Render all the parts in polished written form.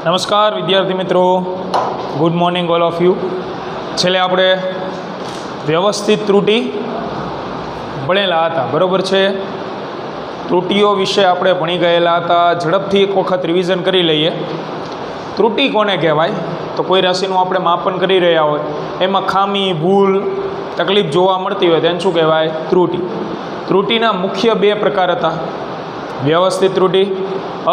નમસ્કાર વિદ્યાર્થી મિત્રો, good morning all of you. છેલ્લે આપણે વ્યવસ્થિત ત્રુટિ ભણેલા હતા, બરાબર છે. ત્રુટિઓ વિશે આપણે ભણી ગયેલા હતા. ઝડપથી એક વખત રિવિઝન કરી લઈએ. ત્રુટિ કોને કહેવાય? તો કોઈ રાશિનું આપણે માપન કરી રહ્યા હોય, એમાં ખામી, ભૂલ, તકલીફ જોવા મળતી હોય તેને શું કહેવાય? ત્રુટિ. ત્રુટિના મુખ્ય બે પ્રકાર હતા: વ્યવસ્થિત ત્રુટિ,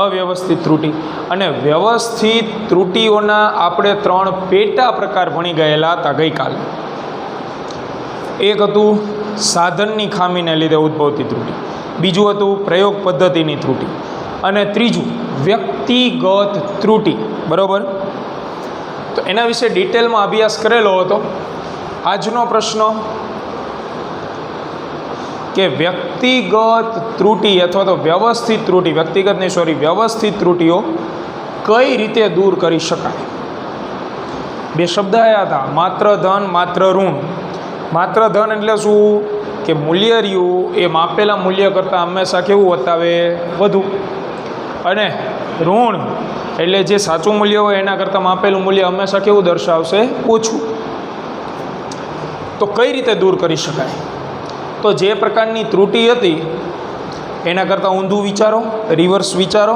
અવ્યવસ્થિત ત્રુટિ. અને વ્યવસ્થિત ત્રુટિઓના આપણે 3 પેટા પ્રકાર ભણી ગયેલા હતા ગઈકાલે. એક હતું સાધનની ખામીને લીધે ઉદ્ભવતી ત્રુટિ, બીજું હતું પ્રયોગ પદ્ધતિની ત્રુટિ, અને ત્રીજું વ્યક્તિગત ત્રુટિ. બરાબર? તો એના વિશે ડિટેલમાં અભ્યાસ કરેલો હતો. આજનો પ્રશ્ન કે વ્યક્તિગત ત્રુટિ અથવા તો વ્યવસ્થિત ત્રુટિ, વ્યવસ્થિત ત્રુટિઓ કઈ રીતે દૂર કરી શકાય? બે શબ્દ આવ્યા હતા: માત્ર ધન, માત્ર ઋણ. માત્ર ધન એટલે શું? કે મૂલ્ય રહ્યું એ માપેલા મૂલ્ય કરતાં હંમેશા કેવું બતાવે? વધુ. અને ઋણ એટલે જે સાચું મૂલ્ય હોય એના કરતાં માપેલું મૂલ્ય હંમેશા કેવું દર્શાવશે? ઓછું. તો કઈ રીતે દૂર કરી શકાય? તો જે પ્રકારની ત્રુટિ હતી એના કરતાં ઊંધું વિચારો, રિવર્સ વિચારો,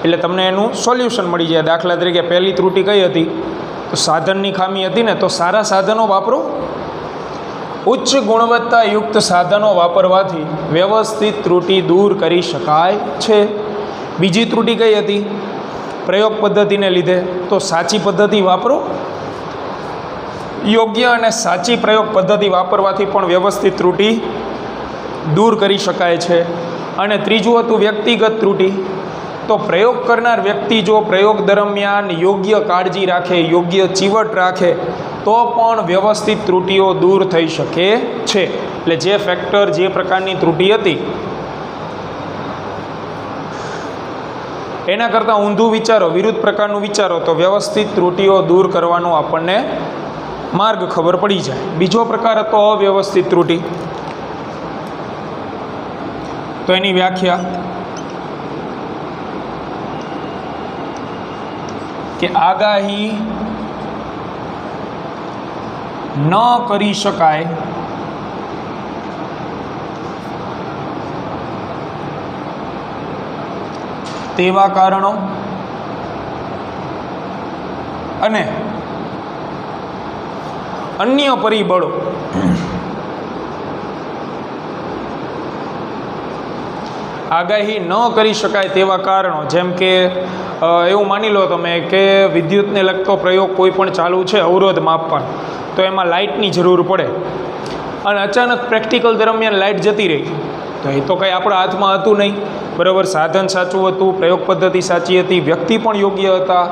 એટલે તમને એનું સોલ્યુશન મળી જાય. દાખલા તરીકે પહેલી ત્રુટિ કઈ હતી? તો સાધનની ખામી હતી ને. તો સારા સાધનો વાપરો. ઉચ્ચ ગુણવત્તાયુક્ત સાધનો વાપરવાથી વ્યવસ્થિત ત્રુટિ દૂર કરી શકાય છે. બીજી ત્રુટિ કઈ હતી? પ્રયોગ પદ્ધતિને લીધે. તો સાચી પદ્ધતિ વાપરો. યોગ્ય અને સાચી પ્રયોગ પદ્ધતિ વાપરવાથી પણ વ્યવસ્થિત ત્રુટિ દૂર કરી શકાય છે. અને ત્રીજું હતું વ્યક્તિગત ત્રુટિ. તો પ્રયોગ કરનાર વ્યક્તિ જો પ્રયોગ દરમિયાન યોગ્ય કાળજી રાખે, યોગ્ય ચીવટ રાખે, તો પણ વ્યવસ્થિત ત્રુટિઓ દૂર થઈ શકે છે. એટલે જે ફેક્ટર, જે પ્રકારની ત્રુટિ હતી એના કરતાં ઊંધું વિચારો, વિરુદ્ધ પ્રકારનું વિચારો, તો વ્યવસ્થિત ત્રુટિઓ દૂર કરવાનો આપણને માર્ગ ખબર પડી જાય. બીજો પ્રકાર હતો અવ્યવસ્થિત ત્રુટિ. તો એની વ્યાખ્યા કે આગાહી ન કરી શકાય તેવા કારણો અને અન્ય પરિબળો આગાહી ન કરી શકાય તેવા કારણો, જેમ કે એવું માની લો તમે કે વિદ્યુતને લગતો પ્રયોગ કોઈ પણ ચાલુ છે, અવરોધ માપવાનો, તો એમાં લાઇટની જરૂર પડે અને અચાનક પ્રેક્ટિકલ દરમિયાન લાઇટ જતી રહી. તો એ તો કંઈ આપણા હાથમાં હતું નહીં. બરાબર? સાધન સાચું હતું, પ્રયોગ પદ્ધતિ સાચી હતી, વ્યક્તિ પણ યોગ્ય હતા,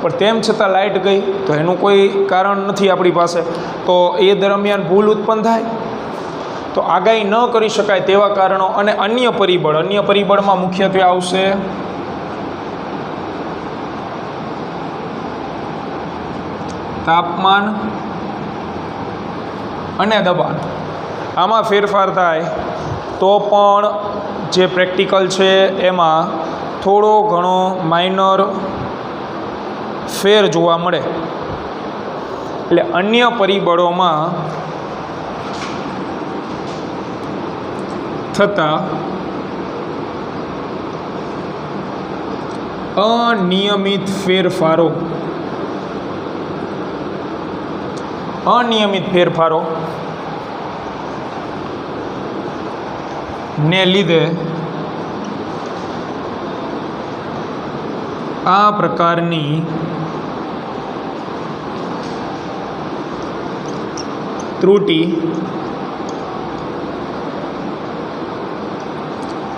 પણ તેમ છતાં લાઇટ ગઈ. તો એનું કોઈ કારણ નથી આપણી પાસે. તો એ દરમિયાન ભૂલ ઉત્પન્ન થાય. તો આગાહી ન કરી શકાય તેવા કારણો અને અન્ય પરિબળ. અન્ય પરિબળમાં મુખ્યત્વે આવશે તાપમાન અને દબાણ. આમાં ફેરફાર થાય તો પણ જે પ્રેક્ટિકલ છે એમાં થોડો ઘણો માઇનર ફેર જોવા મળે. એટલે અન્ય પરિબળોમાં થતા અનિયમિત ફેરફારો ને લીધે આ પ્રકારની ત્રુટિ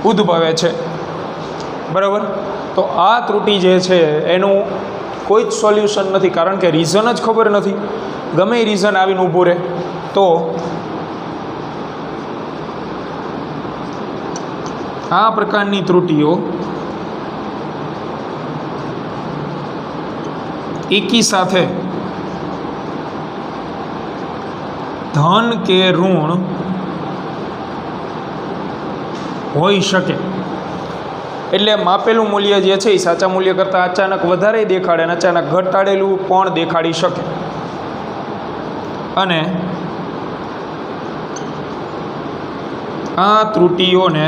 ઉદ્ભવે છે. બરાબર? તો આ ત્રુટિ જે છે એનું કોઈ જ સોલ્યુશન નથી, કારણ કે રીઝન જ ખબર નથી. ગમે એ રીઝન આવીને ઊભું રહે. તો આ પ્રકારની ત્રુટિઓ એકી સાથે ધન કે ઋણ હોઈ શકે. એટલે માપેલું મૂલ્ય જે છે એ સાચા મૂલ્ય કરતાં અચાનક વધારે દેખાડે અને અચાનક ઘટાડેલું પણ દેખાડી શકે. અને આ ત્રુટિઓને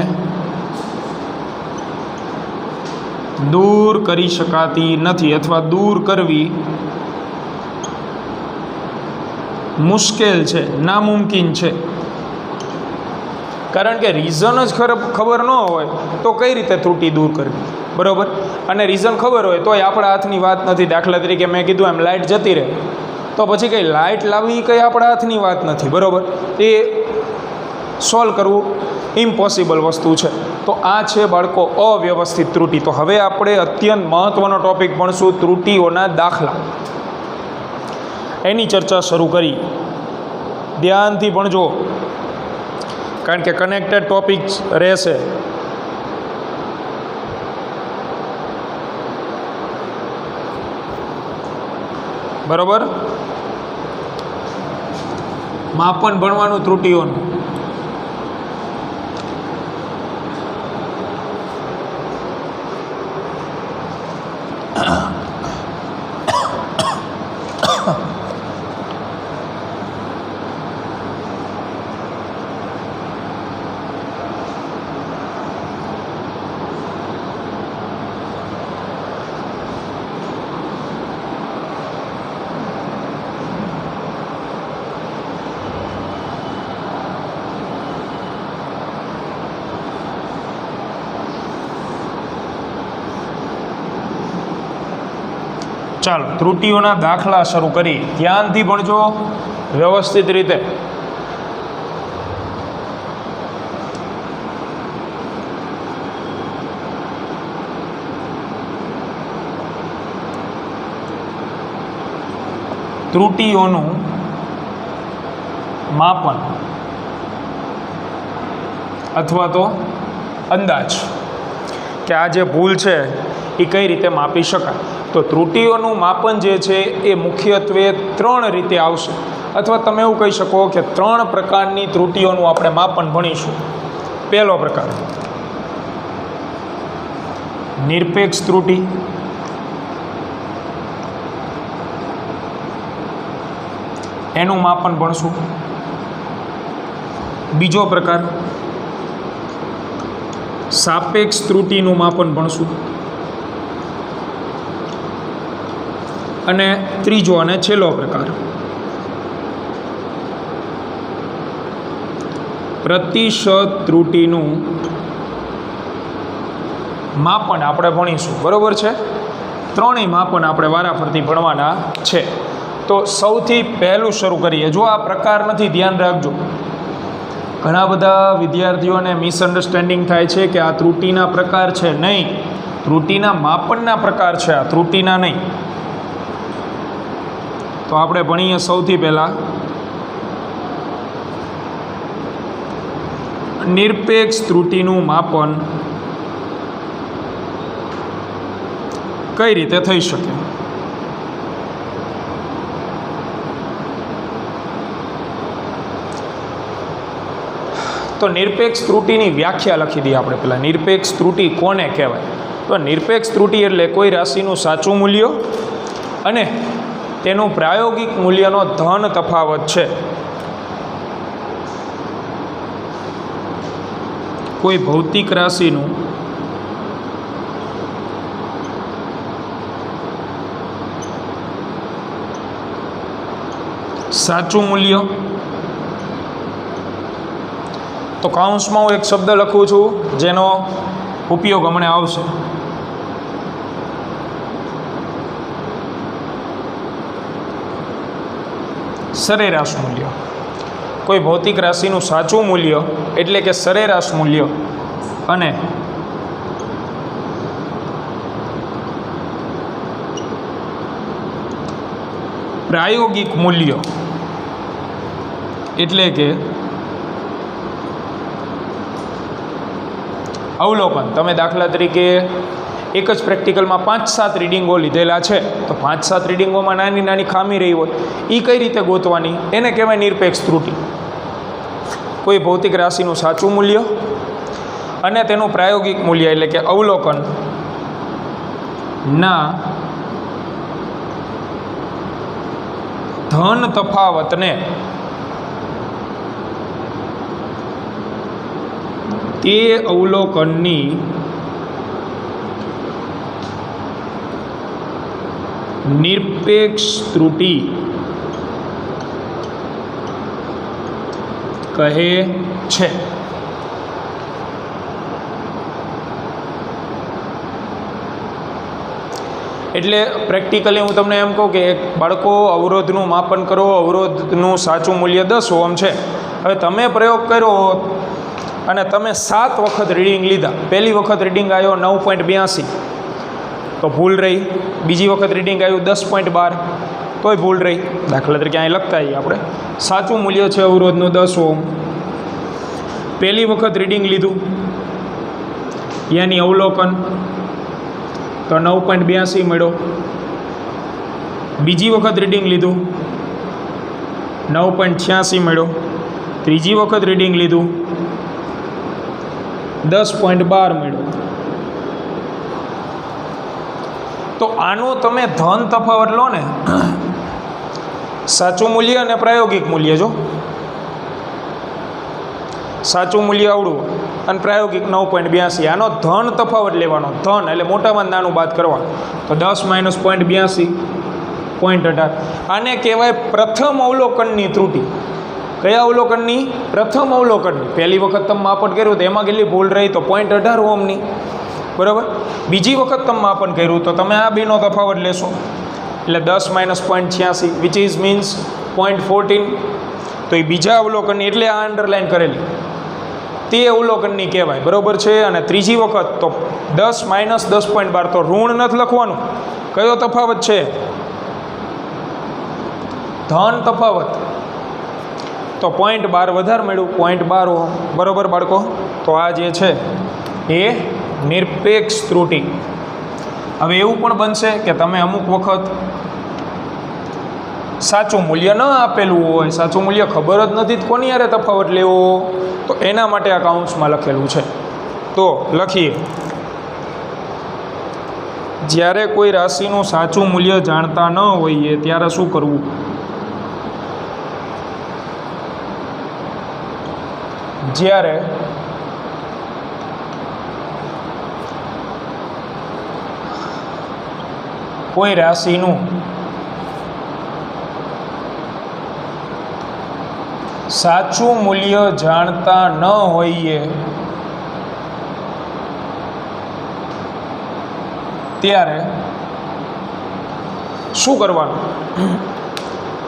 દૂર કરી શકાતી નથી અથવા દૂર કરવી મુશ્કેલ છે, નામુમકિન છે. કારણ કે રીઝન જ ખબર ન હોય તો કઈ રીતે ત્રુટિ દૂર કરવી, બરાબર? અને રીઝન ખબર હોય તોય આપણા હાથની વાત નથી. દાખલા તરીકે મેં કીધું એમ લાઇટ જતી રહે તો પછી કંઈ લાઇટ લાવવી કંઈ આપણા હાથની વાત નથી, બરાબર? એ સોલ્વ કરવું ઇમ્પોસિબલ વસ્તુ છે. તો આ છે બાળકો અવ્યવસ્થિત ત્રુટિ. તો હવે આપણે અત્યંત મહત્ત્વનો ટૉપિક ભણશું ત્રુટિઓના દાખલા. એની ચર્ચા શરૂ કરી. ધ્યાનથી ભણજો કારણ કે કનેક્ટેડ ટોપિક રહેશે. બરાબર? માપન ભણવાનું ત્રુટિઓનું. ચાલો ત્રુટિઓના દાખલા શરૂ કરી. ધ્યાનથી ભણજો વ્યવસ્થિત રીતે. ત્રુટિઓનું માપન અથવા તો અંદાજ કે આ જે ભૂલ છે એ કઈ રીતે માપી શકાય. તો ત્રુટિઓનું માપન જે છે એ મુખ્યત્વે 3 રીતે આવશે અથવા તમે એવું કહી શકો કે 3 પ્રકારની ત્રુટિઓનું આપણે માપન ભણીશું. પહેલો પ્રકાર નિરપેક્ષ ત્રુટિ, એનું માપન ભણશું. બીજો પ્રકાર સાપેક્ષ ત્રુટિનું માપન ભણશું. અને ત્રીજો અને છેલ્લો પ્રકાર પ્રતિશત ત્રુટિનું માપન આપણે ભણીશું. બરાબર છે? 3 માપન આપણે વારાફરતી ભણવાના છે. તો સૌથી પહેલું શરૂ કરીએ. જો આ પ્રકાર નથી, ધ્યાન રાખજો. ઘણા બધા વિદ્યાર્થીઓને મિસઅન્ડરસ્ટેન્ડિંગ થાય છે કે આ ત્રુટિના પ્રકાર છે. નહીં, ત્રુટિના માપનના પ્રકાર છે, આ ત્રુટિના નહીં. તો આપણે ભણીએ સૌથી પહેલાં નિરપેક્ષ ત્રુટિનું માપન કઈ રીતે થઈ શકે. તો નિરપેક્ષ ત્રુટિની વ્યાખ્યા લખી દઈએ આપણે પહેલાં. નિરપેક્ષ ત્રુટિ કોને કહેવાય? તો નિરપેક્ષ ત્રુટિ એટલે કોઈ રાશિનું સાચું મૂલ્ય અને તેનું પ્રાયોગિક મૂલ્યનો ધન તફાવત છે. કોઈ ભૌતિક રાશિનું સાચું મૂલ્ય, તો કૌંસમાં હું એક શબ્દ લખું છું જેનો ઉપયોગ હમણાં આવશે. સરેરાશ મૂલ્ય. કોઈ ભૌતિક રાશિનું સાચું મૂલ્ય એટલે કે સરેરાશ મૂલ્ય અને પ્રાયોગિક મૂલ્ય એટલે કે અવલોકન. તમે દાખલા તરીકે એક જ પ્રેક્ટિકલમાં 5-7 રીડિંગો લીધેલા છે તો 5-7 રીડિંગોમાં નાની નાની ખામી રહી હોય, એ કઈ રીતે ગોતવાની? એને કહેવાય નિરપેક્ષ ત્રુટિ. કોઈ ભૌતિક રાશિનું સાચું મૂલ્ય અને તેનું પ્રાયોગિક મૂલ્ય એટલે કે અવલોકન ના ધન તફાવતને તે અવલોકનની નિરપેક્ષ ત્રુટિ કહે છે. એટલે પ્રેક્ટિકલી હું તમને એમ કહું કે બાળકો અવરોધનું માપન કરો, અવરોધનું સાચું મૂલ્ય 10 ઓહમ છે. હવે તમે પ્રયોગ કર્યો અને તમે 7 વખત રીડિંગ લીધા. પહેલી વખત રીડિંગ આવ્યો 9.82 તો ભૂલ રહી. બીજી વખત રીડિંગ આવ્યું 10.12 તોય ભૂલ રહી. દાખલા તરીકે અહીં લખતા આવીએ આપણે. સાચું મૂલ્ય છે અવરોધનું 10 ઓહમ. પહેલી વખત રીડિંગ લીધું યાની અવલોકન તો 9.82 મળ્યો. બીજી વખત રીડિંગ લીધું 9.86 મળ્યો. ત્રીજી વખત રીડિંગ લીધું 10.12 મળ્યો. તો આનો તમે ધન તફાવત લો ને, સાચું મૂલ્ય અને પ્રાયોગિક મૂલ્ય. જો સાચું મૂલ્ય આવડું અને પ્રાયોગિક 9.82, આનો ધન તફાવત લેવાનો. ધન એટલે મોટામાં નાનું બાદ કરવા તો 10 - 0.82 0.18. આને કહેવાય પ્રથમ અવલોકનની ત્રુટિ. કયા અવલોકનની? પ્રથમ અવલોકનની. પહેલી વખત તમે માપન કર્યું તો એમાં કેટલી ભૂલ રહી? તો 0.18 ઓહમની. બરાબર. બીજી વખત તમે માપન કર્યું તો તમે આ બેનો તફાવત લેશો એટલે 10 - 0.86 વિચ ઇઝ મીન્સ 0.14. તો એ બીજા અવલોકનની એટલે આ અંડરલાઇન કરેલી તે અવલોકનની કહેવાય. બરાબર છે. અને ત્રીજી વખત તો 10 - 10.12 તો ઋણ નથી લખવાનું. કયો તફાવત છે? ધન તફાવત. તો 0.12 વધારે મળ્યું 0.12 ઓહમ. બરાબર બાળકો. તો આ જે છે એ નિરપેક્ષ ત્રુટિ. હવે એવું પણ બનશે કે તમે અમુક વખત સાચું મૂલ્ય ન આપેલું હોય, સાચું મૂલ્ય ખબર જ નથી કોની યારે તફાવત લેવો, તો એના માટે આ કાઉન્સમાં લખેલું છે. તો લખીએ, જ્યારે કોઈ રાશિનું સાચું મૂલ્ય જાણતા ન હોઈએ ત્યારે શું કરવું? જ્યારે કોઈ રાશિનું સાચું મૂલ્ય જાણતા ન હોઈએ ત્યારે શું કરવાનું?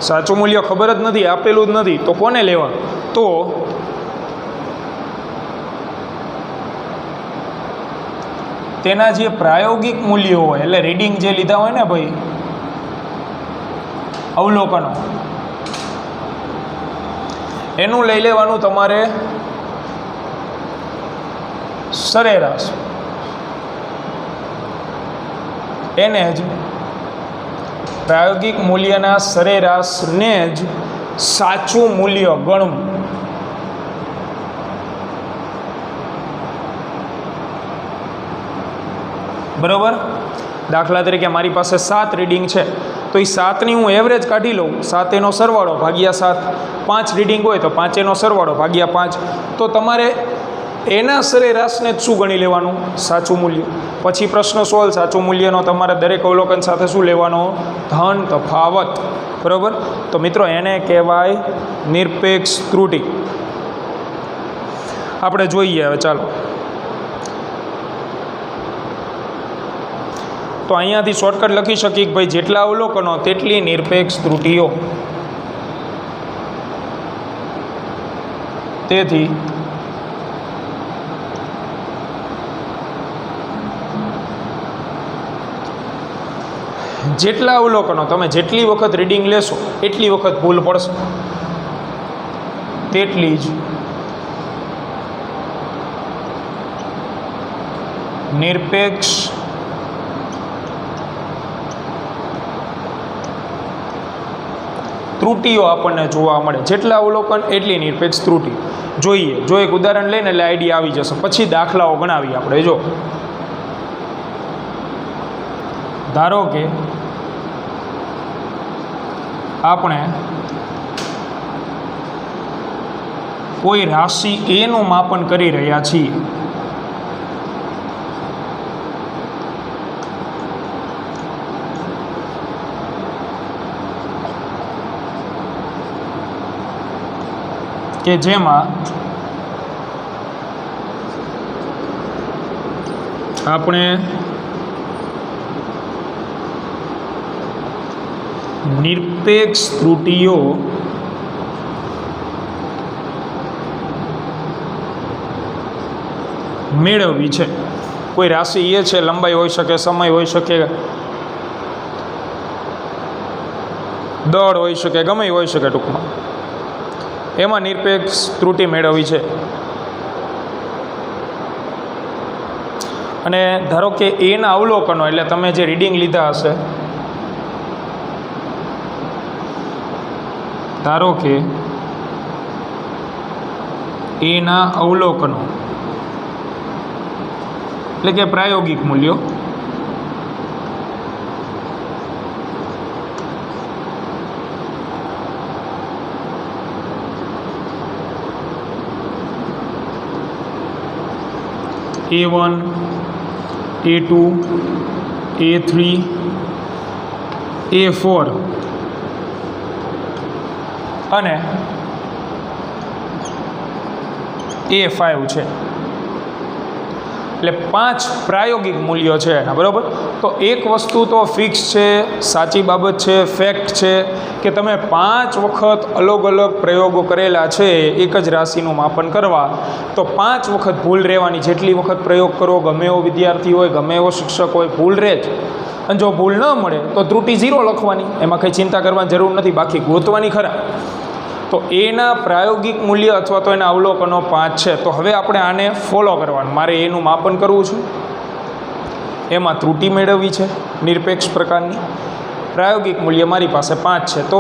સાચું મૂલ્ય ખબર જ નથી, આપેલું જ નથી, તો કોને લેવા? તો તેના જે પ્રાયોગિક મૂલ્યો હોય એટલે રીડિંગ જે લીધા હોય ને ભાઈ, અવલોકનો, એનું લઈ લેવાનું તમારે સરેરાશ. એને જ પ્રાયોગિક મૂલ્યના સરેરાશને જ સાચું મૂલ્ય ગણવું. બરાબર. દાખલા તરીકે મારી પાસે 7 રીડિંગ છે તો એ 7ની હું એવરેજ કાઢી લઉં. 7 એનો સરવાળો ભાગ્યા 7. 5 રીડિંગ હોય તો 5 એનો સરવાળો ભાગ્યા 5. તો તમારે એના સરેરાશને જ શું ગણી લેવાનું? સાચું મૂલ્ય. પછી પ્રશ્ન સોલ્વ. સાચું મૂલ્યનો તમારે દરેક અવલોકન સાથે શું લેવાનો? ધન તફાવત. બરાબર. તો મિત્રો એને કહેવાય નિરપેક્ષ ત્રુટિ. આપણે જોઈએ હવે. ચાલો, તો અહીંયાથી શોર્ટકટ લખી શકીએ કે ભાઈ જેટલા અવલોકનો તેટલી નિરપેક્ષ ત્રુટિઓ. તેથી જેટલા અવલોકનો તમે જેટલી વખત રીડિંગ લેશો એટલી વખત ભૂલ પડશે, તેટલી જ નિરપેક્ષ ત્રુટિઓ આપણને જોવા મળે. જેટલા અવલોકન એટલી નિરપેક્ષ ત્રુટિ. જોઈએ. જો એક ઉદાહરણ લઈને એટલે આઈડિયા આવી જશે. પછી દાખલાઓ ગણાવીએ આપણે. જો ધારો કે આપણે કોઈ રાશિ એનું માપન કરી રહ્યા છીએ. કે જેમાં આપણે નિરપેક્ષ ત્રુટિઓ મેળવવી છે. કોઈ રાશિ એ છે, લંબાઈ હોઈ શકે, સમય હોઈ શકે, દળ હોઈ શકે, ગમે હોઈ શકે, ટૂંકમાં એમાં નિરપેક્ષ ત્રુટિ મેળવવી છે. અને ધારો કે એના અવલોકનો, એટલે તમે જે રીડિંગ લીધા હશે, ધારો કે એના અવલોકનો એટલે કે પ્રાયોગિક મૂલ્યો A1, A2, A3, A4 અને A5 છે. એટલે 5 પ્રાયોગિક મૂલ્યો છે એના, બરાબર. તો એક વસ્તુ તો ફિક્સ છે, સાચી બાબત છે, ફેક્ટ છે કે તમે 5 વખત અલગ અલગ પ્રયોગો કરેલા છે એક જ રાશિનું માપન કરવા, તો 5 વખત ભૂલ રહેવાની. જેટલી વખત પ્રયોગ કરો, ગમે એવો વિદ્યાર્થી હોય, ગમે એવો શિક્ષક હોય, ભૂલ રહે જ. અને જો ભૂલ ન મળે તો ત્રુટિ 0 લખવાની, એમાં કંઈ ચિંતા કરવાની જરૂર નથી. બાકી ગોતવાની ખરા. તો એના પ્રાયોગિક મૂલ્ય અથવા તો એના અવલોકનો 5 છે. તો હવે આપણે આને ફોલો કરવાનું. મારે એનું માપન કરવું છે, એમાં ત્રુટિ મેળવવી છે નિરપેક્ષ પ્રકારની. પ્રાયોગિક મૂલ્ય મારી પાસે 5 છે. તો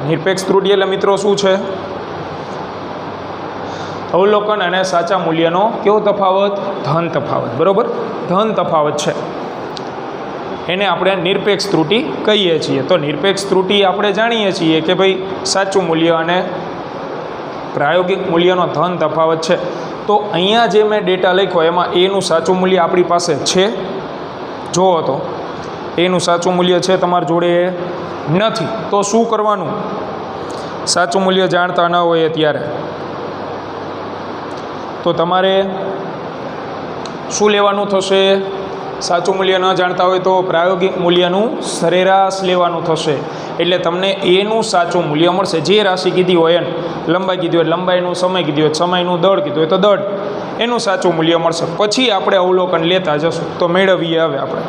નિરપેક્ષ ત્રુટિ એટલે મિત્રો શું છે? અવલોકન અને સાચા મૂલ્યનો કેવો તફાવત? ધન તફાવત, બરાબર. ધન તફાવત છે, એને આપણે નિરપેક્ષ ત્રુટિ કહીએ છીએ. તો નિરપેક્ષ ત્રુટિ આપણે જાણીએ છીએ કે ભાઈ સાચું મૂલ્ય અને પ્રાયોગિક મૂલ્યનો ધન તફાવત છે. તો અહીંયા જે મેં ડેટા લખ્યો એમાં એનું સાચું મૂલ્ય આપણી પાસે છે. જુઓ તો એનું સાચું મૂલ્ય છે, તમારી જોડે નથી. તો શું કરવાનું? સાચું મૂલ્ય જાણતા ન હોય ત્યારે તો તમારે શું લેવાનું થશે? સાચું મૂલ્ય ન જાણતા હોય તો પ્રાયોગિક મૂલ્યનું સરેરાશ લેવાનું થશે. એટલે તમને એનું સાચું મૂલ્ય મળશે. જે રાશિ કીધી હોય એને, લંબાઈ કીધી હોય લંબાઈનું, સમય કીધી હોય સમયનું, દળ કીધું હોય તો દળ, એનું સાચું મૂલ્ય મળશે. પછી આપણે અવલોકન લેતા જશું. તો મેળવીએ હવે આપણે.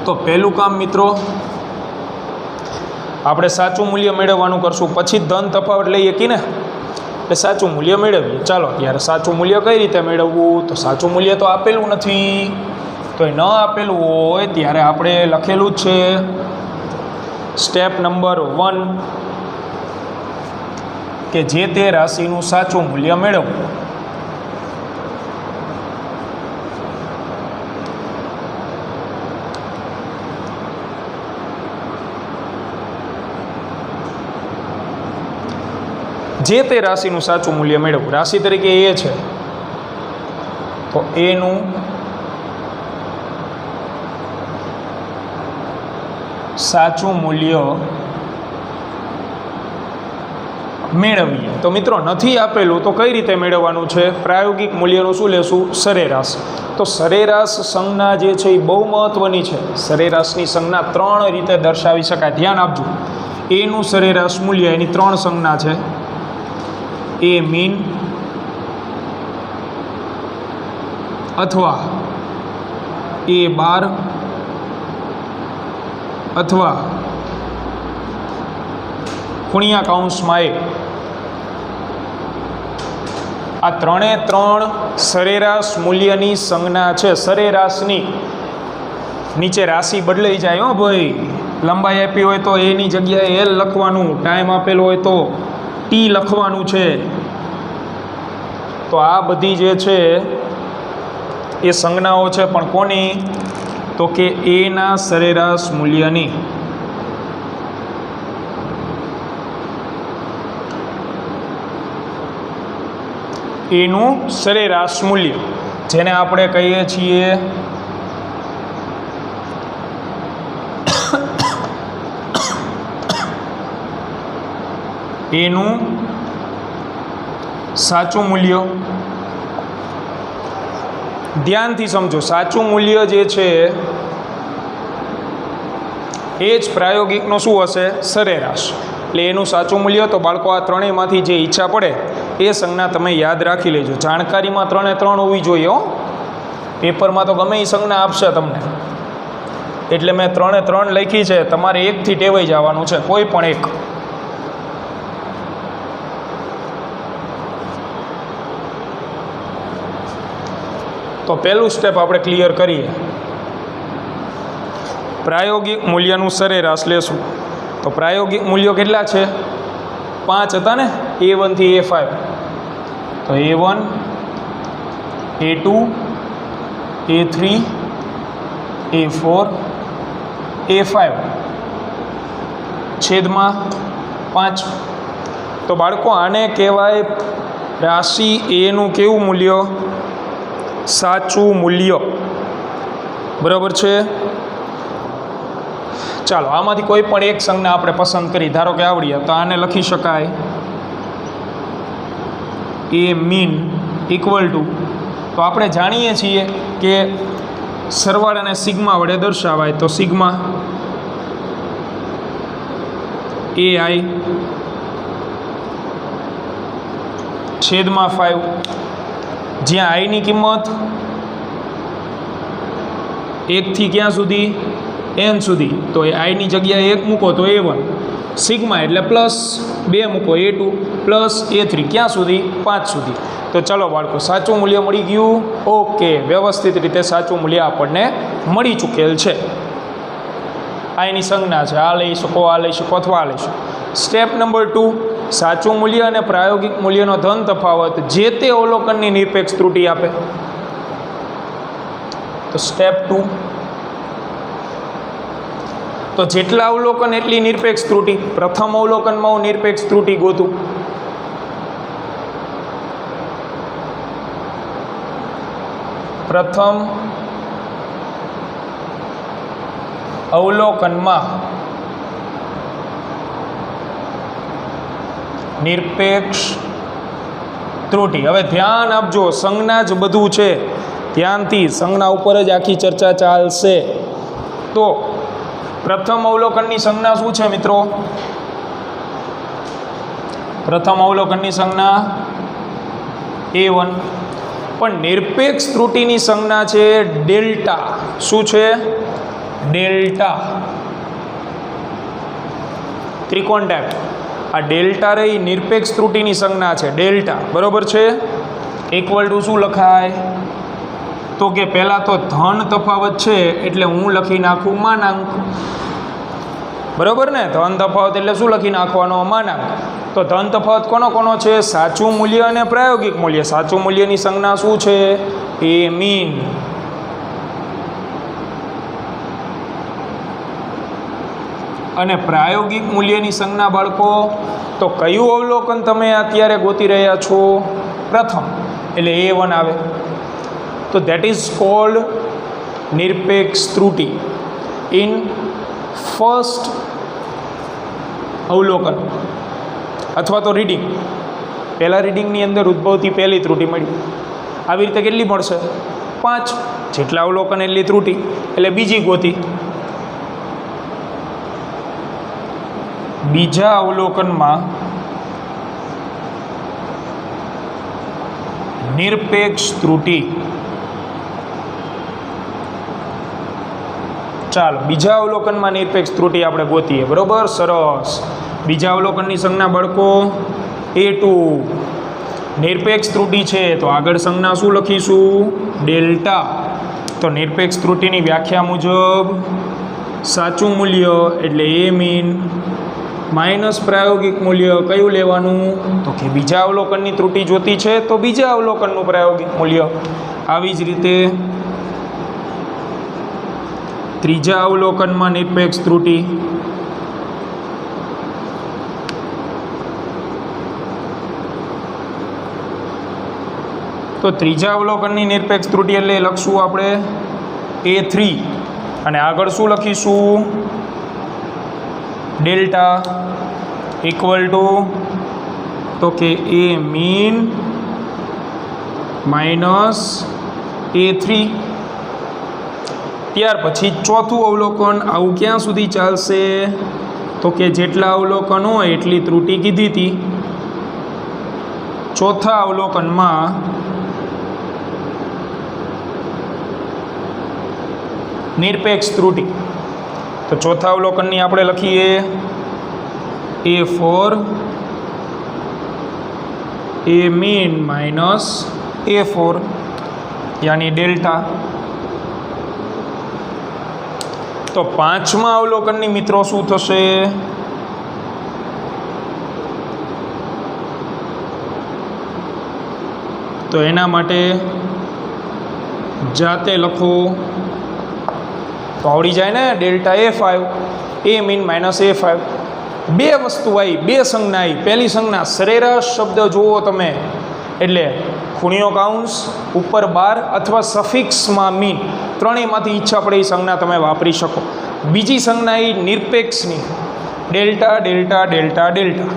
તો પહેલું કામ મિત્રો, આપણે સાચું મૂલ્ય મેળવવાનું કરશું. પછી ધન તફાવત લઈએ કે ને, એટલે સાચું મૂલ્ય મેળવીએ. ચાલો ત્યારે સાચું મૂલ્ય કઈ રીતે મેળવવું? તો સાચું મૂલ્ય તો આપેલું નથી. તો એ ન આપેલું હોય ત્યારે આપણે લખેલું જ છે સ્ટેપ નંબર 1 કે જે તે રાશિનું સાચું મૂલ્ય મેળવવું. જે તે રાશિનું સાચું મૂલ્ય મેળવવું. રાશિ તરીકે એ છે તો એનું સાચું મૂલ્ય મેળવીએ. તો મિત્રો નથી આપેલું તો કઈ રીતે મેળવવાનું છે? પ્રાયોગિક મૂલ્યનું શું લેશું? સરેરાશ. તો સરેરાશ સંજ્ઞા જે છે એ બહુ મહત્વની છે. સરેરાશની સંજ્ઞા 3 રીતે દર્શાવી શકાય. ધ્યાન આપજો. એનું સરેરાશ મૂલ્ય, એની 3 સંજ્ઞા છે. એ મીન અથવા એ બાર અથવા ખૂણિયા કૌંસમાં એ. આ ત્રણે ત્રણ સરેરાશ મૂલ્યની સંજ્ઞા છે. સરેરાશની નીચે રાશિ બદલાઈ જાય. હો ભાઈ, લંબાઈ આપી હોય તો એની જગ્યાએ એલ લખવાનું, ટાઈમ આપેલો હોય તો ટી લખવાનું છે. તો આ બધી જે છે એ સંજ્ઞાઓ છે, પણ કોની? તો કે એના સરેરાશ મૂલ્યની. એનું સરેરાશ મૂલ્ય, જેને આપણે કહીએ છીએ એનું સાચું મૂલ્ય. ધ્યાનથી સમજો, સાચું મૂલ્ય જે છે એ જ પ્રાયોગિકનો શું હશે? સરેરાશ. એટલે એનું સાચું મૂલ્ય. તો બાળકો, આ ત્રણેયમાંથી જે ઈચ્છા પડે એ સંજ્ઞા તમે યાદ રાખી લેજો. જાણકારીમાં ત્રણે ત્રણ હોવી જોઈએ. હો, પેપરમાં તો ગમે એ સંજ્ઞા આપશે તમને, એટલે મેં ત્રણે ત્રણ લખી છે. તમારે એકથી ટેવાઈ જવાનું છે, કોઈ પણ એક. તો પહેલું સ્ટેપ આપણે ક્લિયર કરીએ. પ્રાયોગિક મૂલ્યનું સરેરાશ લેશું. તો પ્રાયોગિક મૂલ્યો કેટલા છે? 5 હતા ને, A1 થી A5. તો A1, A2, A3, A4, A5 છેદમાં 5. તો બાળકો, આને કહેવાય રાશિ એનું કેવું મૂલ્ય? સાચું મૂલ્ય. બરાબર છે? ચાલો, આમાંથી કોઈ પણ એક સંજ્ઞા આપણે પસંદ કરી. ધારો કે આવડીએ તો આને લખી શકાય એ મીન ઇક્વલ ટુ, તો આપણે જાણીએ છીએ કે સરવાળાને સિગ્મા વડે દર્શાવાય. તો સિગ્મા AI છેદમાં 5, જ્યાં આઈની કિંમત 1 થી ક્યાં સુધી? n સુધી. તો એ આઈની જગ્યાએ 1 મૂકો તો A1, સિગ્મા એટલે +2 મૂકો A2, +A3 ક્યાં સુધી? 5 સુધી. તો ચલો બાળકો, સાચું મૂલ્ય મળી ગયું. ઓકે, વ્યવસ્થિત રીતે સાચું મૂલ્ય આપણને મળી ચૂકેલ છે. આ એની સંજ્ઞા છે. આ લઈ શકો, આ લઈ શકો, અથવા આ લઈ શકો. સ્ટેપ નંબર 2, સાચું મૂલ્ય અને પ્રાયોગિક મૂલ્યનો ધન તફાવત જે તે અવલોકનની નિરપેક્ષ ત્રુટિ આપે. તો સ્ટેપ 2, તો જેટલા અવલોકન એટલી નિરપેક્ષ ત્રુટિ. પ્રથમ અવલોકનમાં હું નિરપેક્ષ ત્રુટિ ગોતું. પ્રથમ અવલોકનમાં નિરપેક્ષ ત્રુટિ. હવે ધ્યાન આપજો, સંજ્ઞા જ બધું છે. ધ્યાનથી સંજ્ઞા ઉપર જ આખી ચર્ચા ચાલશે. તો પ્રથમ અવલોકનની સંજ્ઞા શું છે મિત્રો? પ્રથમ અવલોકનની સંજ્ઞા A1, પણ નિરપેક્ષ ત્રુટિની સંજ્ઞા છે ડેલ્ટા. શું છે? ડેલ્ટા. ત્રિકોણ ટાઈપ. આ ડેલ્ટા રહી નિરપેક્ષ ત્રુટિની સંજ્ઞા છે, ડેલ્ટા. બરોબર છે? ઇક્વલ ટુ શું લખાય? તો કે પહેલાં તો ધન તફાવત છે એટલે હું લખી નાખું માનાંક. બરોબર ને? ધન તફાવત એટલે શું લખી નાખવાનો? માનાંક. તો ધન તફાવત કોનો કોનો છે? સાચું મૂલ્ય અને પ્રાયોગિક મૂલ્ય. સાચું મૂલ્યની સંજ્ઞા શું છે? એ મીન. અને પ્રાયોગિક મૂલ્યની સંજ્ઞા બાળકો, તો કયું અવલોકન તમે અત્યારે ગોતી રહ્યા છો? પ્રથમ, એટલે A1 આવે. તો દેટ ઇઝ કોલ્ડ નિરપેક્ષ ત્રુટિ ઇન ફર્સ્ટ અવલોકન અથવા તો રીડિંગ. પહેલાં રીડિંગની અંદર ઉદ્ભવતી પહેલી ત્રુટિ મળી. આવી રીતે કેટલી મળશે? 5. જેટલા અવલોકન એટલી ત્રુટિ, એટલે બીજી ગોતી. બીજા અવલોકનમાં નિરપેક્ષ ત્રુટિ. ચાલો, બીજા અવલોકનમાં નિરપેક્ષ ત્રુટિ આપણે ગોતીએ. બરોબર, સરસ. બીજા અવલોકનની સંજ્ઞા બાળકો A2. નિરપેક્ષ ત્રુટિ છે તો આગળ સંજ્ઞા શું લખીશું? ડેલ્ટા. તો નિરપેક્ષ ત્રુટિની વ્યાખ્યા મુજબ સાચું મૂલ્ય એટલે એ મીન માઇનસ પ્રાયોગિક મૂલ્ય કયું લેવાનું? તો કે બીજા અવલોકનની ત્રુટિ જોતી છે તો બીજા અવલોકનનું પ્રાયોગિક મૂલ્ય. આવી જ રીતે ત્રીજા અવલોકનમાં નિરપેક્ષ ત્રુટિ, તો ત્રીજા અવલોકનની નિરપેક્ષ ત્રુટિ એટલે લખશું આપણે A3 અને આગળ શું લખીશું? ડેલ્ટા ઇક્વલ ટુ તો કે એ મીન માઇનસ A3. ત્યાર પછી ચોથું અવલોકન આવું ક્યાં સુધી ચાલશે? તો કે જેટલા અવલોકન હોય એટલી ત્રુટિ કીધી હતી. ચોથા અવલોકનમાં નિરપેક્ષ ત્રુટિ, તો ચોથા અવલોકનની આપણે લખીએ A4 એ મીન માઇનસ A4 યાની ડેલ્ટા. તો પાંચમા અવલોકનની મિત્રો શું થશે? તો એના માટે જાતે લખો તો આવડી જાય ને. ડેલ્ટા A5 એ મીન માઇનસ A5. બે વસ્તુ આવી, બે સંજ્ઞા આવી. પહેલી સંજ્ઞા સરેરાશ શબ્દ જુઓ તમે એટલે ખૂણિયો કાઉન્સ ઉપર 12 અથવા સફિક્સમાં મીન, ત્રણેયમાંથી ઈચ્છા પડે એ સંજ્ઞા તમે વાપરી શકો. બીજી સંજ્ઞા એ નિરપેક્ષની ડેલ્ટા ડેલ્ટા ડેલ્ટા ડેલ્ટા.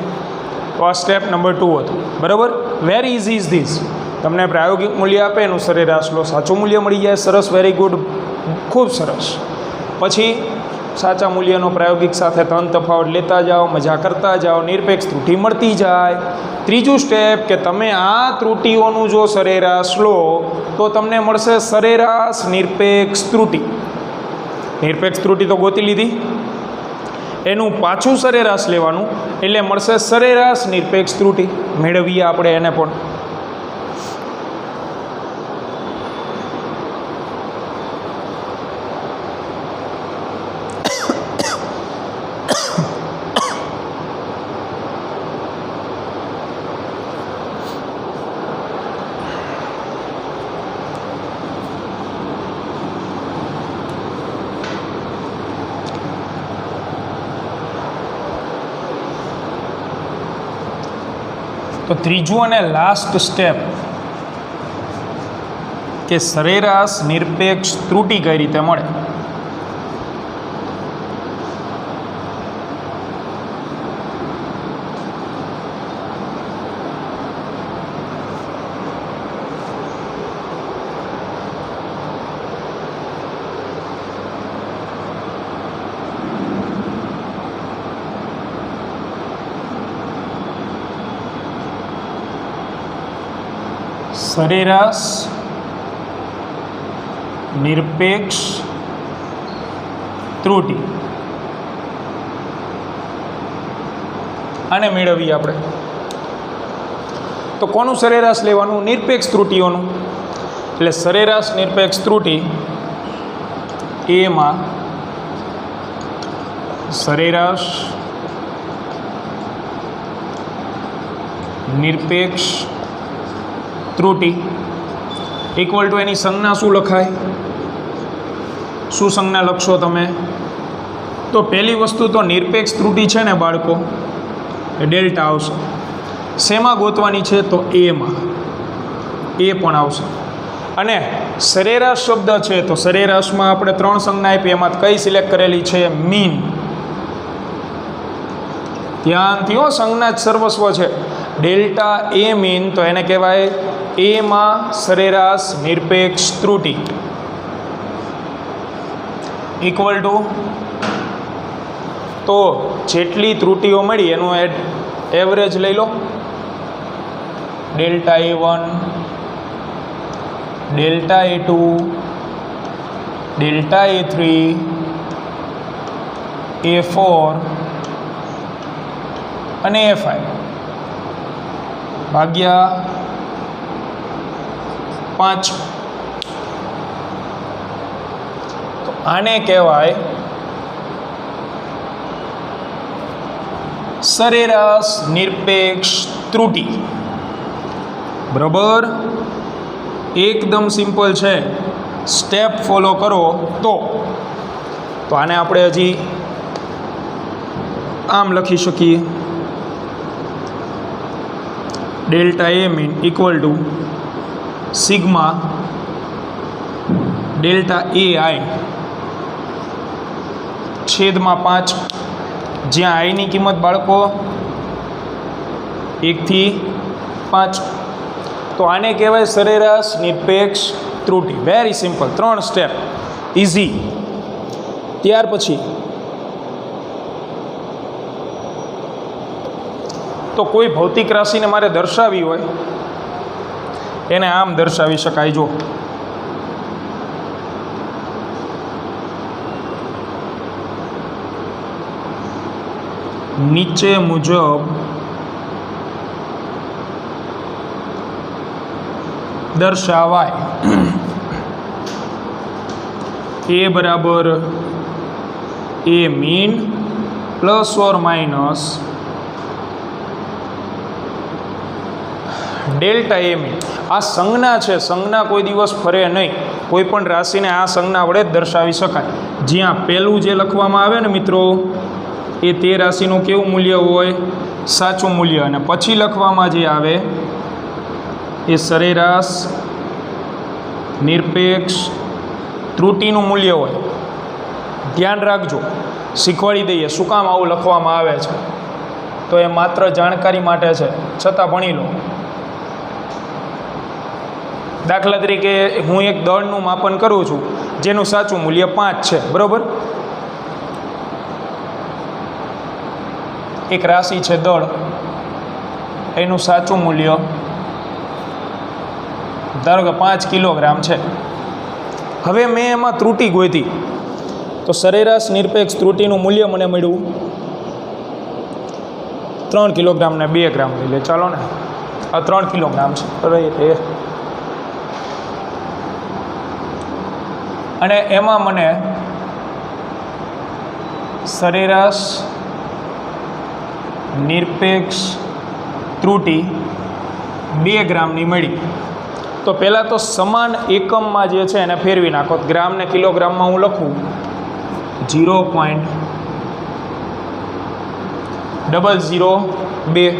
તો આ સ્ટેપ નંબર 2 હતું. બરાબર. Very easy is this. તમને પ્રાયોગિક મૂલ્ય આપે એનું સરેરાશ લો, સાચું મૂલ્ય મળી જાય. સરસ, વેરી ગુડ, ખૂબ સરસ. પછી સાચા મૂલ્યનો પ્રાયોગિક સાથે ત્રણ તફાવત લેતા જાઓ, મજા કરતા જાઓ, નિરપેક્ષ ત્રુટિ મળતી જાય. ત્રીજું સ્ટેપ કે તમે આ ત્રુટિઓનું જો સરેરાશ લો તો તમને મળશે સરેરાશ નિરપેક્ષ ત્રુટિ. નિરપેક્ષ ત્રુટિ તો ગોતી લીધી, એનું પાછું સરેરાશ લેવાનું એટલે મળશે સરેરાશ નિરપેક્ષ ત્રુટિ. મેળવીએ આપણે એને પણ. તો ત્રીજું અને લાસ્ટ સ્ટેપ કે સરેરાશ નિરપેક્ષ ત્રુટિ કઈ રીતે મળે? સરેરાશ નિરપેક્ષ ત્રુટિ આને મેળવીએ આપણે. તો કોનું સરેરાશ લેવાનું? નિરપેક્ષ ત્રુટિઓનું. એટલે સરેરાશ નિરપેક્ષ ત્રુટિ એમાં સરેરાશ નિરપેક્ષ ત્રુટિ ઇક્વલ ટુ એની સંજ્ઞા શું લખાય? શું સંજ્ઞા લખશો તમે? તો પહેલી વસ્તુ તો નિરપેક્ષ ત્રુટિ છે ને બાળકો, એ ડેલ્ટા આવશે. શેમાં ગોતવાની છે? તો એમાં. એ પણ આવશે. અને સરેરાશ શબ્દ છે તો સરેરાશમાં આપણે ત્રણ સંજ્ઞા આપી, એમાં કઈ સિલેક્ટ કરેલી છે? મીન. ધ્યાનથી હો, સંજ્ઞા જ સર્વસ્વ છે. ડેલ્ટા એ મીન તો એને કહેવાય એમાં સરેરાશ નિરપેક્ષ ત્રુટિ ઇક્વલ ટુ, તો જેટલી ત્રુટિઓ મળી એનું એવરેજ લઈ લો. Delta A1, delta A2, delta A3, A4 અને A5 ભાગ્યા 5. તો આને કહેવાય સરેરાશ નિરપેક્ષ ત્રુટિ. બરાબર, એકદમ સિમ્પલ છે. સ્ટેપ ફોલો કરો તો આને આપણે હજી આમ લખી શકીએ, delta A mean equal to sigma delta A I છેદમાં 5, જ્યાં આઈની કિંમત બાળકો 1 થી 5. તો આને કહેવાય સરેરાશ નિરપેક્ષ ત્રુટિ. Very simple, 3 step, easy. ત્યાર પછી તો કોઈ ભૌતિક રાશિને મારે દર્શાવવી હોય એને આમ દર્શાવી શકાય. જો નીચે મુજબ દર્શાવાય. એ બરાબર A mean plus or minus delta A mean. આ સંજ્ઞા છે, સંજ્ઞા કોઈ દિવસ ફરે નહીં. કોઈ પણ રાશિને આ સંજ્ઞા વડે જ દર્શાવી શકાય. જ્યાં પહેલું જે લખવામાં આવે ને મિત્રો, એ તે રાશિનું કેવું મૂલ્ય હોય? સાચું મૂલ્ય. અને પછી લખવામાં જે આવે એ સરેરાશ નિરપેક્ષ ત્રુટિનું મૂલ્ય હોય. ધ્યાન રાખજો, શીખવાડી દઈએ શું કામ આવું લખવામાં આવે છે. તો એ માત્ર જાણકારી માટે છે, છતાં ભણી લો. દાખલા તરીકે હું એક દળનું માપન કરું છું જેનું સાચું મૂલ્ય 5 છે. બરાબર, એક રાશિ છે દળ, એનું સાચું મૂલ્ય ધારો કે 5 કિલોગ્રામ છે. હવે મેં એમાં ત્રુટિ ગોતી, તો સરેરાશ નિરપેક્ષ ત્રુટિનું મૂલ્ય મને મળ્યું 3 કિલોગ્રામ ને 2 ગ્રામ લઈ લે. ચાલો ને, આ 3 કિલોગ્રામ છે. અને એમાં મને સરેરાશ નિરપેક્ષ ત્રુટિ 2 ગ્રામની મળી. તો પહેલાં તો સમાન એકમમાં જે છે એને ફેરવી નાખો. ગ્રામને કિલોગ્રામમાં હું લખું 0.002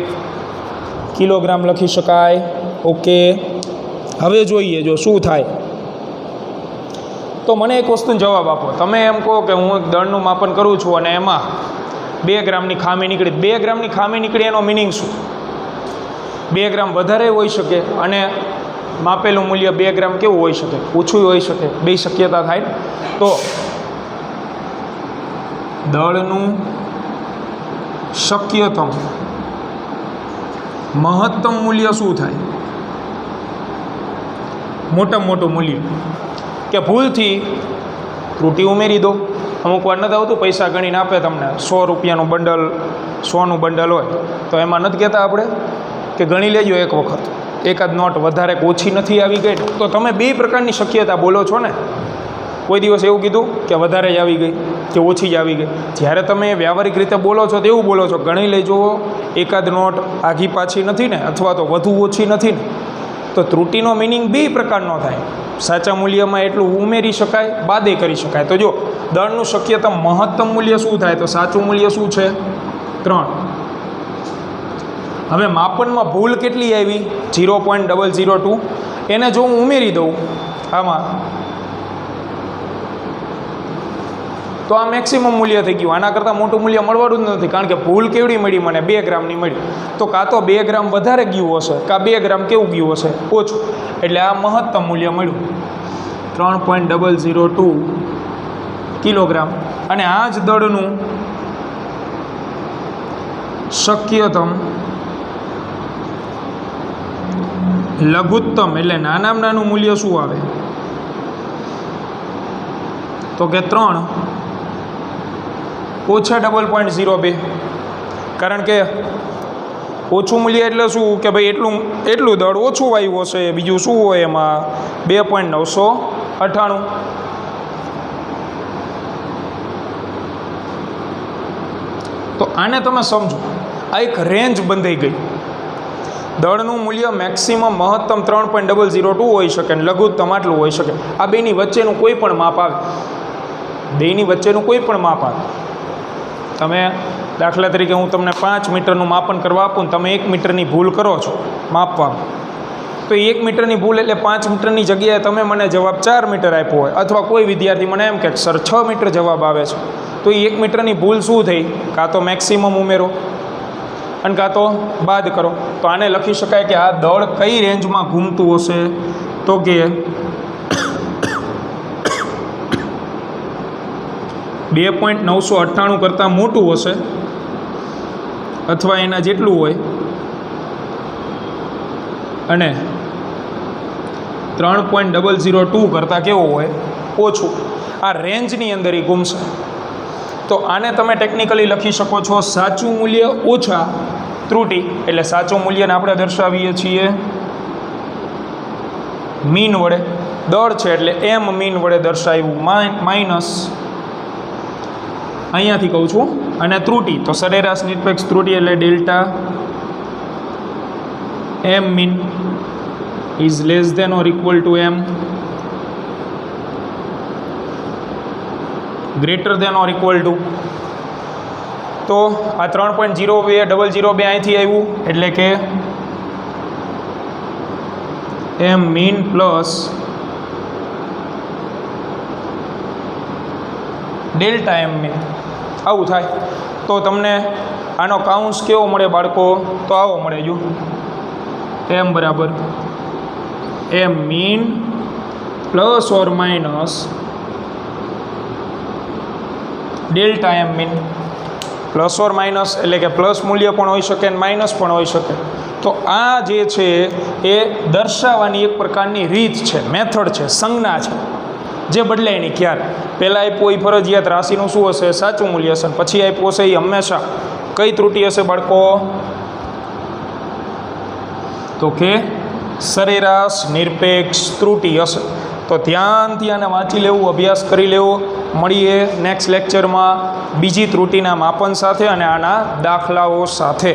કિલોગ્રામ લખી શકાય. ઓકે, હવે જોઈએ જો શું થાય. તો મને એક વસ્તુનો જવાબ આપો. તમે એમ કહો કે હું એક દળનું માપન કરું છું અને એમાં 2 ગ્રામની ખામી નીકળી. 2 ગ્રામની ખામી નીકળી એનો મિનિંગ શું? 2 ગ્રામ વધારે હોઈ શકે અને માપેલું મૂલ્ય 2 ગ્રામ કેવું હોઈ શકે? ઓછું હોઈ શકે. 2 શક્યતા થાય. તો દળનું શક્યતમ મહત્તમ મૂલ્ય શું થાય? મોટામાં મોટું મૂલ્ય. કે ભૂલથી ત્રુટિ ઉમેરી દો. અમુક વાર નથી આવતું, પૈસા ગણીને આપે તમને, 100 રૂપિયાનું બંડલ, 100નું બંડલ હોય તો એમાં નથી કહેતા આપણે કે ગણી લેજો એક વખત, એકાદ નોટ વધારે કે ઓછી નથી આવી ગઈ. તો તમે 2 પ્રકારની શક્યતા બોલો છો ને. કોઈ દિવસ એવું કીધું કે વધારે જ આવી ગઈ કે ઓછી જ આવી ગઈ? જ્યારે તમે વ્યવહારિક રીતે બોલો છો તો એવું બોલો છો, ગણી લેજો, એકાદ નોટ આઘી પાછી નથી ને, અથવા તો વધુ ઓછી નથી ને. તો ત્રુટિનો મિનિંગ 2 પ્રકારનો થાય. સાચા મૂલ્યમાં એટલું ઉમેરી શકાય, બાદે કરી શકાય. તો જો દળનું શક્યતમ મહત્તમ મૂલ્ય શું થાય? તો સાચું મૂલ્ય શું છે? 3. હવે માપનમાં ભૂલ કેટલી આવી? 0.002. એને જો હું ઉમેરી દઉં આમાં તો આ મેક્સિમમ મૂલ્ય થઈ ગયું. આના કરતાં મોટું મૂલ્ય મળવાનું જ નથી, કારણ કે ભૂલ કેવડી મળી મને? 2 ગ્રામની મળી. તો કાં તો 2 ગ્રામ વધારે ગયું હશે, કાં 2 ગ્રામ કેવું ગયું હશે? ઓછું. એટલે આ મહત્તમ મૂલ્ય મળ્યું 3.002 કિલોગ્રામ. અને આ જ દળનું શક્યતમ લઘુત્તમ એટલે નાનામાં નાનું મૂલ્ય શું આવે? તો કે 3 ઓછા 0.02. કારણ કે ઓછું મૂલ્ય એટલે શું કે ભાઈ એટલું દળ ઓછું વાયુ હશે, બીજું શું હોય એમાં 2.998. તો આને તમે સમજો, આ એક રેન્જ બંધાઈ ગઈ. દળનું મૂલ્ય મેક્સિમમ મહત્તમ 3.002 હોઈ શકે અને લઘુત્તમ આટલું હોઈ શકે. આ બેની વચ્ચેનું કોઈ પણ માપ આવે, બેની વચ્ચેનું કોઈ પણ માપ આવે. તમે દાખલા તરીકે હું તમને 5 મીટરનું માપન કરવા આપું ને તમે 1 મીટરની ભૂલ કરો છો માપવામાં, તો 1 મીટરની ભૂલ એટલે 5 મીટરની જગ્યાએ તમે મને જવાબ 4 મીટર આપ્યો હોય, અથવા કોઈ વિદ્યાર્થી મને એમ કહે સર 6 મીટર જવાબ આવે છે, તો એ 1 મીટરની ભૂલ શું થઈ? કાં તો મેક્સિમમ ઉમેરો અને કાં તો બાદ કરો. તો આને લખી શકાય કે આ દળ કઈ રેન્જમાં ઘૂમતું હશે? તો કે 2.998 કરતાં મોટું હશે અથવા એના જેટલું હોય અને 3.002 કરતાં કેવું હોય? ઓછું. આ રેન્જની અંદર એ ઘૂમશે. તો આને તમે ટેકનિકલી લખી શકો છો સાચું મૂલ્ય ઓછા ત્રુટિ. એટલે સાચું મૂલ્યને આપણે દર્શાવીએ છીએ મીન વડે. દળ છે એટલે એમ મીન વડે દર્શાવ્યું, માઇનસ અહીંયાથી કહું છું, અને ત્રુટિ તો સરેરાશ નિરપેક્ષ ત્રુટિ એટલે delta M mean is less than or equal to M greater than or equal to. તો આ 3.002 અહીંથી આવ્યું એટલે કે M mean plus delta M mean આવું થાય. તો તમને આનો કાઉન્સ કેવો મળે બાળકો? તો આવો મળે. જો એમ બરાબર M mean plus or minus delta M mean. Plus or minus એટલે કે પ્લસ મૂલ્ય પણ હોઈ શકે અને માઇનસ પણ હોઈ શકે. તો આ જે છે એ દર્શાવવાની એક પ્રકારની રીત છે, મેથડ છે, સંજ્ઞા છે, જે બદલાય નહીં ક્યારે. પહેલાં આપ્યું એ ફરજિયાત રાશિનું શું હશે? સાચું મૂલ્ય હશે. પછી આપ્યું હશે એ હંમેશા કઈ ત્રુટિ હશે બાળકો? તો કે સરેરાશ નિરપેક્ષ ત્રુટિ હશે. તો ધ્યાનથી આને વાંચી લેવું, અભ્યાસ કરી લેવો. મળીએ નેક્સ્ટ લેક્ચરમાં બીજી ત્રુટિના માપન સાથે અને આના દાખલાઓ સાથે.